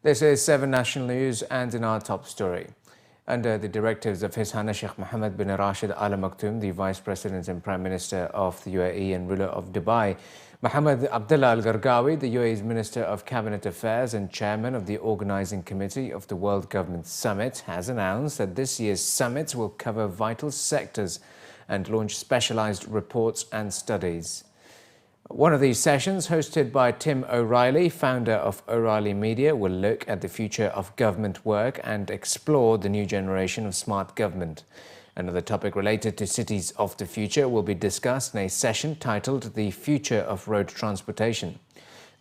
This is 7 National News, and in our top story. Under the directives of His Highness Sheikh Mohammed bin Rashid Al Maktoum, the Vice President and Prime Minister of the UAE and ruler of Dubai, Mohammed Abdullah Al Gargawi, the UAE's Minister of Cabinet Affairs and Chairman of the Organising Committee of the World Government Summit, has announced that this year's summit will cover vital sectors and launch specialised reports and studies. One of these sessions, hosted by Tim O'Reilly, founder of O'Reilly Media, will look at the future of government work and explore the new generation of smart government. Another topic related to cities of the future will be discussed in a session titled The Future of Road Transportation.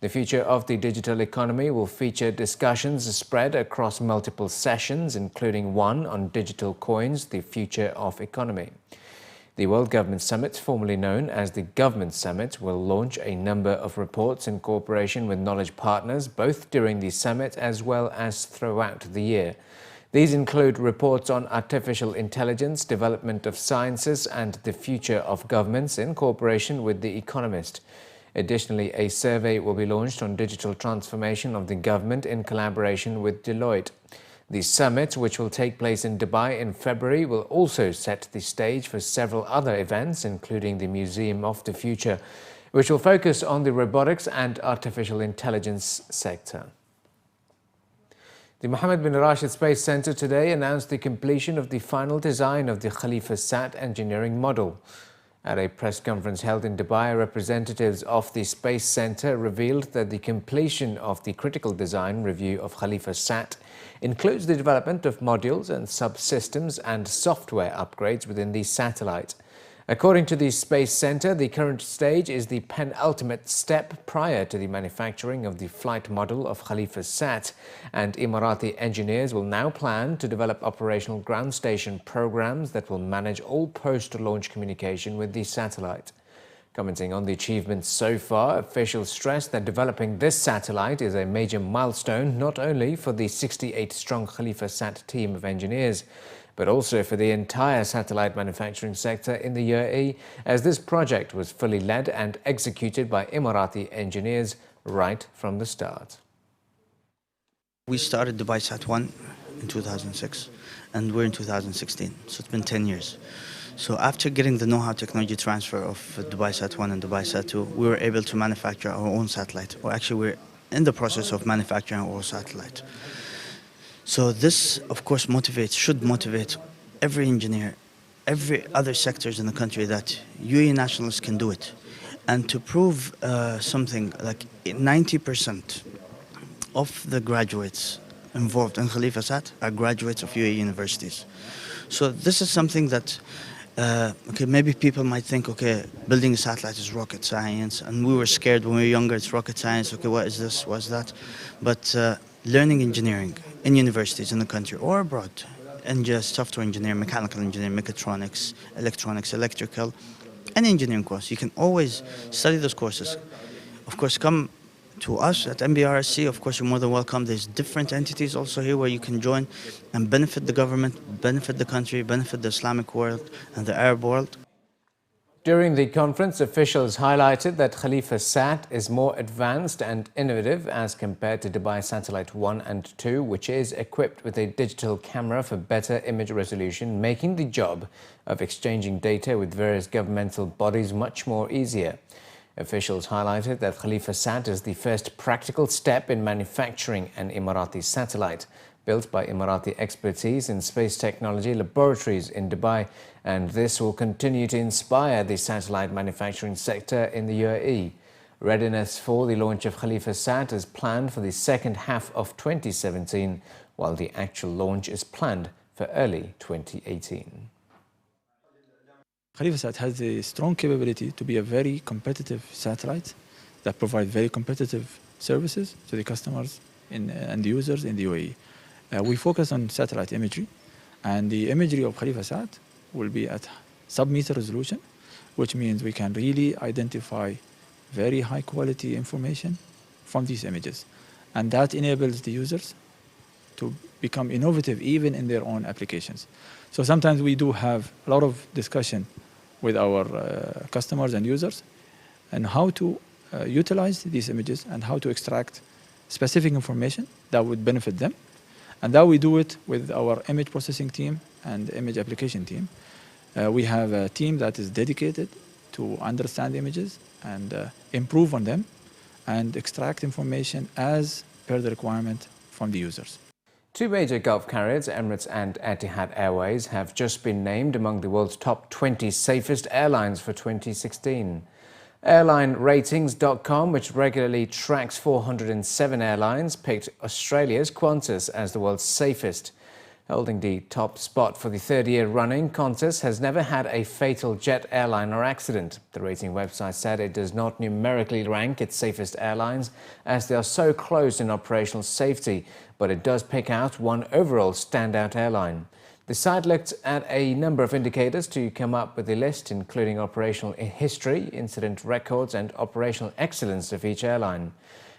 The future of the digital economy will feature discussions spread across multiple sessions, including one on digital coins, the future of economy. The World Government Summit, formerly known as the Government Summit, will launch a number of reports in cooperation with knowledge partners, both during the summit as well as throughout the year. These include reports on artificial intelligence, development of sciences, and the future of governments in cooperation with The Economist. Additionally, a survey will be launched on digital transformation of the government in collaboration with Deloitte. The summit, which will take place in Dubai in February, will also set the stage for several other events, including the Museum of the Future, which will focus on the robotics and artificial intelligence sector. The Mohammed bin Rashid Space Center today announced the completion of the final design of the KhalifaSat Engineering Model. At a press conference held in Dubai, representatives of the Space Center revealed that the completion of the critical design review of KhalifaSat includes the development of modules and subsystems and software upgrades within the satellite. According to the Space Center, the current stage is the penultimate step prior to the manufacturing of the flight model of KhalifaSat, and Emirati engineers will now plan to develop operational ground station programs that will manage all post-launch communication with the satellite. Commenting on the achievements so far, officials stressed that developing this satellite is a major milestone not only for the 68-strong KhalifaSat team of engineers, but also for the entire satellite manufacturing sector in the UAE, as this project was fully led and executed by Emirati engineers right from the start. We started DubaiSat 1 in 2006 and we're in 2016, so it's been 10 years. So after getting the know-how technology transfer of DubaiSat 1 and DubaiSat 2, we were able to manufacture our own satellite, or actually we're in the process of manufacturing our own satellite. So this, of course, should motivate every engineer, every other sectors in the country that UAE nationals can do it. And to prove something like 90% of the graduates involved in KhalifaSat are graduates of UAE universities. So this is something that, okay, maybe people might think, okay, building a satellite is rocket science, and we were scared when we were younger, it's rocket science, okay, what is this, what's that? But learning engineering in universities in the country or abroad, and just software engineering, mechanical engineering, mechatronics, electronics, electrical, and engineering course. You can always study those courses. Of course, come to us at MBRSC, of course, you're more than welcome. There's different entities also here where you can join and benefit the government, benefit the country, benefit the Islamic world and the Arab world. During the conference, officials highlighted that KhalifaSat is more advanced and innovative as compared to Dubai Satellite 1 and 2, which is equipped with a digital camera for better image resolution, making the job of exchanging data with various governmental bodies much more easier. Officials highlighted that KhalifaSat is the first practical step in manufacturing an Emirati satellite, built by Emirati expertise in space technology laboratories in Dubai, and this will continue to inspire the satellite manufacturing sector in the UAE. Readiness for the launch of KhalifaSat is planned for the second half of 2017, while the actual launch is planned for early 2018. KhalifaSat has a strong capability to be a very competitive satellite that provides very competitive services to the customers and the users in the UAE. We focus on satellite imagery, and the imagery of KhalifaSat will be at sub-meter resolution, which means we can really identify very high quality information from these images. And that enables the users to become innovative even in their own applications. So sometimes we do have a lot of discussion with our customers and users and how to utilize these images and how to extract specific information that would benefit them. And that we do it with our image processing team and image application team. We have a team that is dedicated to understand images and improve on them and extract information as per the requirement from the users. Two major Gulf carriers, Emirates and Etihad Airways, have just been named among the world's top 20 safest airlines for 2016. AirlineRatings.com, which regularly tracks 407 airlines, picked Australia's Qantas as the world's safest. Holding the top spot for the third year running, Qantas has never had a fatal jet airliner accident. The rating website said it does not numerically rank its safest airlines as they are so close in operational safety, but it does pick out one overall standout airline. The site looked at a number of indicators to come up with a list, including operational history, incident records, and operational excellence of each airline.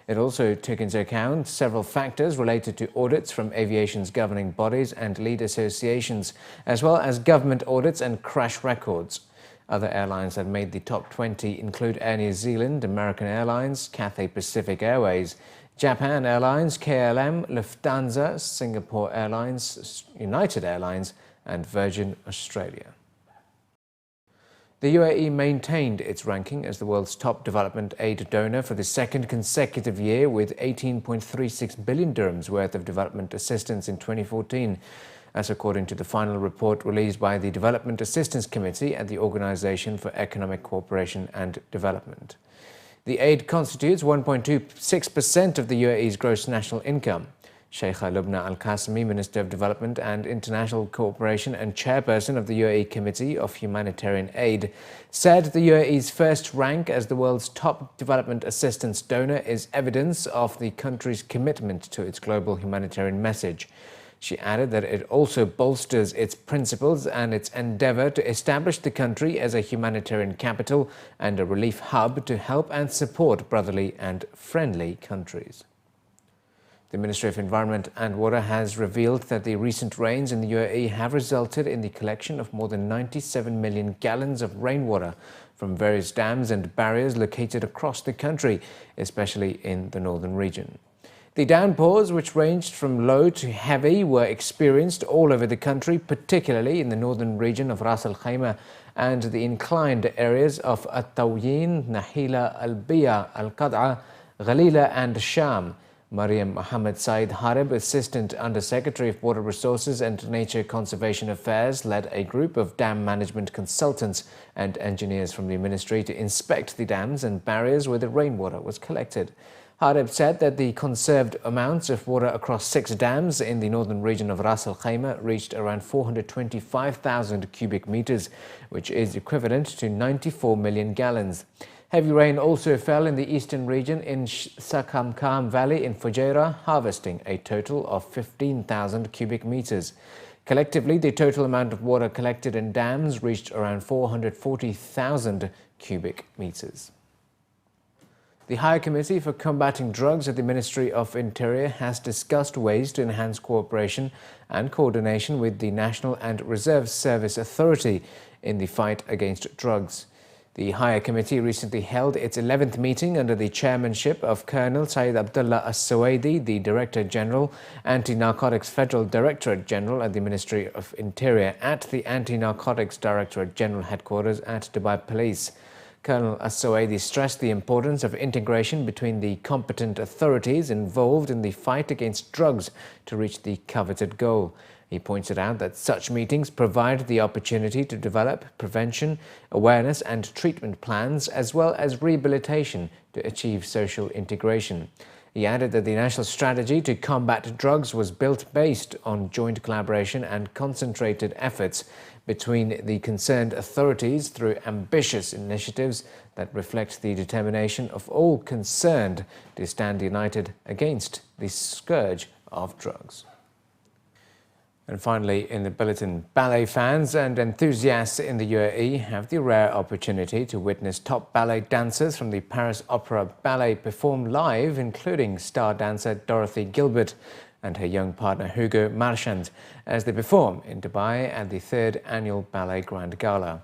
It also took into account several factors related to audits from aviation's governing bodies and lead associations, as well as government audits and crash records. Other airlines that made the top 20 include Air New Zealand, American Airlines, Cathay Pacific Airways, Japan Airlines, KLM, Lufthansa, Singapore Airlines, United Airlines, and Virgin Australia. The UAE maintained its ranking as the world's top development aid donor for the second consecutive year with 18.36 billion dirhams worth of development assistance in 2014. That's according to the final report released by the Development Assistance Committee at the Organization for Economic Cooperation and Development. The aid constitutes 1.26% of the UAE's gross national income. Sheikha Lubna Al-Qasimi, Minister of Development and International Cooperation and Chairperson of the UAE Committee of Humanitarian Aid, said the UAE's first rank as the world's top development assistance donor is evidence of the country's commitment to its global humanitarian message. She added that it also bolsters its principles and its endeavor to establish the country as a humanitarian capital and a relief hub to help and support brotherly and friendly countries. The Ministry of Environment and Water has revealed that the recent rains in the UAE have resulted in the collection of more than 97 million gallons of rainwater from various dams and barriers located across the country, especially in the northern region. The downpours, which ranged from low to heavy, were experienced all over the country, particularly in the northern region of Ras Al Khaimah and the inclined areas of At-Tawyin, Nahila, Al-Biya, Al-Qad'a, Ghalila and Sham. Mariam Mohammed Said Harib, Assistant Under-Secretary of Water Resources and Nature Conservation Affairs, led a group of dam management consultants and engineers from the ministry to inspect the dams and barriers where the rainwater was collected. Harib said that the conserved amounts of water across 6 dams in the northern region of Ras Al Khaimah reached around 425,000 cubic meters, which is equivalent to 94 million gallons. Heavy rain also fell in the eastern region in Sakamkam Valley in Fujairah, harvesting a total of 15,000 cubic meters. Collectively, the total amount of water collected in dams reached around 440,000 cubic meters. The Higher Committee for Combating Drugs at the Ministry of Interior has discussed ways to enhance cooperation and coordination with the National and Reserve Service Authority in the fight against drugs. The Higher Committee recently held its 11th meeting under the chairmanship of Colonel Saeed Abdullah As-Suwaidi, the Director General, Anti-Narcotics Federal Directorate General at the Ministry of Interior, at the Anti-Narcotics Directorate General Headquarters at Dubai Police. Colonel As-Suwaidi stressed the importance of integration between the competent authorities involved in the fight against drugs to reach the coveted goal. He pointed out that such meetings provide the opportunity to develop prevention, awareness and treatment plans, as well as rehabilitation to achieve social integration. He added that the national strategy to combat drugs was built based on joint collaboration and concentrated efforts between the concerned authorities through ambitious initiatives that reflect the determination of all concerned to stand united against the scourge of drugs. And finally, in the bulletin, ballet fans and enthusiasts in the UAE have the rare opportunity to witness top ballet dancers from the Paris Opera Ballet perform live, including star dancer Dorothy Gilbert and her young partner Hugo Marchand, as they perform in Dubai at the 3rd Annual Ballet Grand Gala.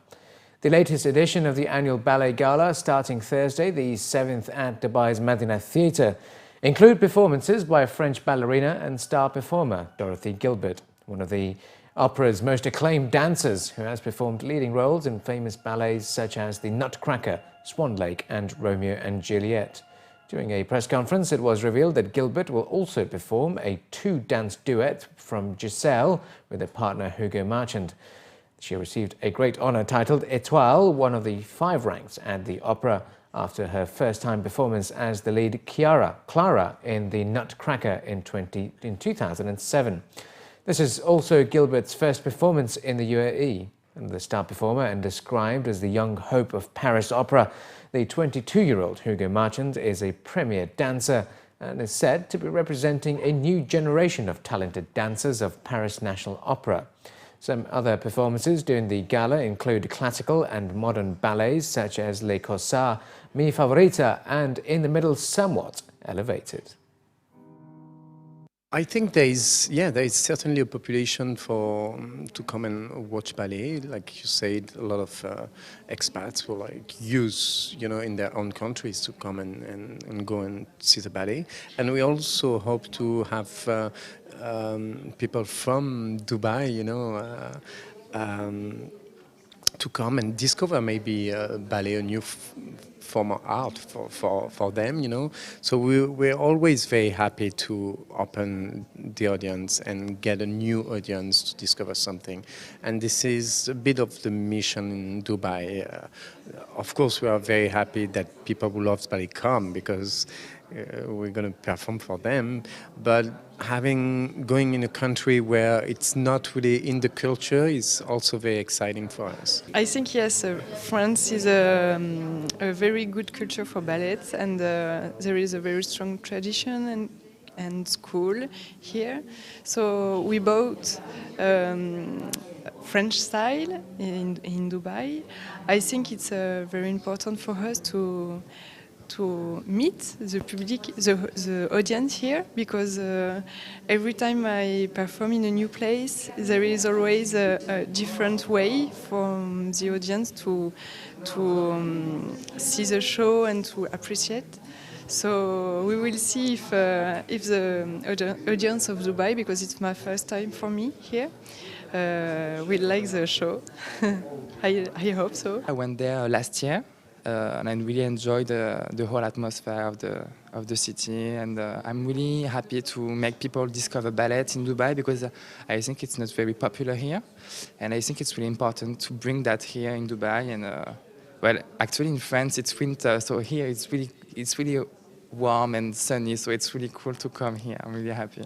The latest edition of the Annual Ballet Gala, starting Thursday, the 7th at Dubai's Madinat Theatre, include performances by French ballerina and star performer Dorothy Gilbert, one of the opera's most acclaimed dancers, who has performed leading roles in famous ballets such as The Nutcracker, Swan Lake and Romeo and Juliet. During a press conference, it was revealed that Gilbert will also perform a two-dance duet from Giselle with her partner Hugo Marchand. She received a great honor titled Étoile, one of the 5 ranks at the opera, after her first-time performance as the lead Clara in The Nutcracker in 2007. This is also Gilbert's first performance in the UAE. And the star performer, and described as the young hope of Paris opera, the 22-year-old Hugo Marchand is a premier dancer and is said to be representing a new generation of talented dancers of Paris National Opera. Some other performances during the gala include classical and modern ballets such as Les Corsards, Mi Favorita and In the Middle Somewhat Elevated. I think there is certainly a population to come and watch ballet. Like you said, a lot of expats will use, in their own countries to come and go and see the ballet. And we also hope to have people from Dubai, to come and discover maybe ballet, a new form of art for them, So we're always very happy to open the audience and get a new audience to discover something. And this is a bit of the mission in Dubai. Of course, we are very happy that people who love ballet come, because we're going to perform for them, but going in a country where it's not really in the culture is also very exciting for us. I think yes, France is a very good culture for ballet, and there is a very strong tradition and school here. So we bought French style in Dubai. I think it's very important for us to meet the public, the audience here, because every time I perform in a new place, there is always a different way for the audience to see the show and to appreciate. So we will see if the audience of Dubai, because it's my first time for me here, will like the show. I hope so. I went there last year. And I really enjoyed the whole atmosphere of the city, and I'm really happy to make people discover ballet in Dubai, because I think it's not very popular here, and I think it's really important to bring that here in Dubai. And well, actually in France it's winter, so here it's really warm and sunny, so it's really cool to come here. I'm really happy.